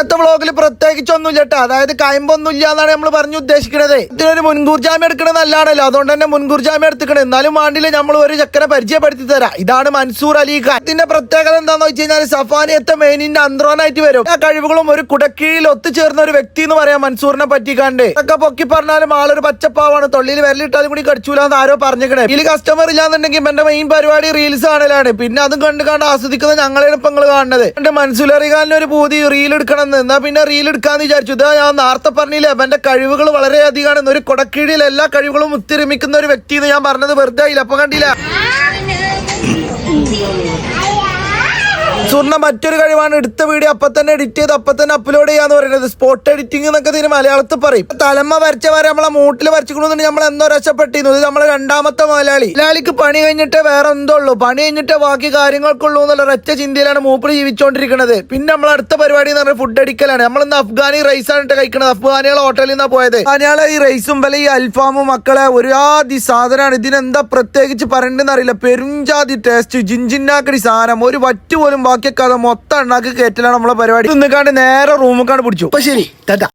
ഇന്നത്തെ വ്ളോഗിൽ പ്രത്യേകിച്ചൊന്നുമില്ല കേട്ടോ. അതായത് കയമ്പൊന്നുമില്ല എന്നാണ് നമ്മൾ പറഞ്ഞു ഉദ്ദേശിക്കുന്നത്. ഇതിനൊരു മുൻകൂർ ജാമ്യം എടുക്കണത് നല്ലതാണല്ലോ, അതുകൊണ്ട് തന്നെ മുൻകൂർ ജാമ്യം എടുത്തിക്കണം. എന്നാലും വേണ്ടില്ല നമ്മൾ ഒരു ചെക്കനെ പരിചയപ്പെടുത്തി തരാം. ഇതാണ് മൻസൂർ അലി ഖാൻ. ഇതിന്റെ പ്രത്യേകത എന്താന്ന് വെച്ച് കഴിഞ്ഞാൽ സഫാനിയത്തെ മെയിനിന്റെ അന്ത്രോനായിട്ട് വരും. ആ കഴിവുകളും ഒരു കുടക്കീഴിൽ ഒത്തുചേർന്ന ഒരു വ്യക്തി എന്ന് പറയാം മൻസൂറിനെ പറ്റിക്കാണ്ട്. ഒക്കെ പൊക്കി പറഞ്ഞാലും ആളൊരു പച്ചപ്പാവാണ്, തൊള്ളിയിൽ വിരലിട്ടാലും കൂടി കടിച്ചൂലെന്ന് ആരോ പറഞ്ഞിരിക്കണേ. ഇതിൽ കസ്റ്റമർ ഇല്ലാന്നുണ്ടെങ്കിൽ എന്റെ മെയിൻ പരിപാടി റീൽസ് കാണലാണ്. പിന്നെ അതും കണ്ട് ആസ്വദിക്കുന്ന ഞങ്ങളാണ് ഇപ്പൊ നിങ്ങൾ കാണുന്നത്. എന്റെ മൻസൂർ അലി ഖാനിന് ഒരു പൂതി റീൽ എടുക്കണം. എന്നാ പിന്നെ റീൽ എടുക്കാന്ന് വിചാരിച്ചു. ഇതാ ഞാൻ നേരത്തെ പറഞ്ഞില്ലേ എന്റെ കഴിവുകൾ വളരെ അധികമാണ്. ഒരു കൊടക്കീഴിൽ എല്ലാ കഴിവുകളും ഒത്തിരുമിക്കുന്ന ഒരു വ്യക്തി എന്ന് ഞാൻ പറഞ്ഞത് വെറുതെ ആയില്ല. അപ്പൊ കണ്ടില്ല മൻസൂറിന്റെ മറ്റൊരു കഴിവാണ് എടുത്ത വീഡിയോ അപ്പൊ തന്നെ എഡിറ്റ് ചെയ്ത് അപ്പൊ തന്നെ അപ്ലോഡ് ചെയ്യാന്ന് പറയുന്നത്. സ്പോട്ട് എഡിറ്റിംഗ് എന്നൊക്കെ ഇതിന് മലയാളത്തിൽ പറയും. തലമ്മ വരച്ച വരെ നമ്മളെ മൂട്ടിൽ വരച്ചിക്കണമെന്ന് നമ്മൾ എന്തോ രക്ഷപ്പെട്ടിരുന്നു. ഇത് നമ്മളെ രണ്ടാമത്തെ മലയാളിക്ക് പണി കഴിഞ്ഞിട്ടേ വേറെ എന്തോ ഉള്ളൂ, പണി കഴിഞ്ഞിട്ടേ ബാക്കി കാര്യങ്ങൾക്കുള്ളൂ എന്നുള്ള ഒരൊറ്റ ചിന്തയിലാണ് മൂപ്പിൽ ജീവിച്ചോണ്ടിരിക്കുന്നത്. പിന്നെ നമ്മൾ അടുത്ത പരിപാടി എന്ന് പറഞ്ഞാൽ ഫുഡ് അടിക്കലാണ്. നമ്മളിന്ന് അഫ്ഗാനി റൈസ് ആണ് കഴിക്കുന്നത്. അഫ്ഗാനികളെ ഹോട്ടലിൽ നിന്നാണ് പോയത്. അഫ്ഗാനികളെ ഈ റൈസും വില ഈ അൽഫാമും മക്കളെ ഒരുജാതി സാധനമാണ്. ഇതിനെന്താ പ്രത്യേകിച്ച് പറയണ്ടെന്ന് അറിയില്ല. പെരുംജാതി ടേസ്റ്റ്, ജിഞ്ചിന്നാക്കടി സാധനം. ഒരു വറ്റ് പോലും ബാക്കിയൊക്കെ മൊത്തം ഉണ്ടാക്കി കയറ്റലാണ് നമ്മളെ പരിപാടി. നിന്നിക്കാണ്ട് നേരെ റൂമിൽ പിടിച്ചു. അപ്പൊ ശരി ടാറ്റാ.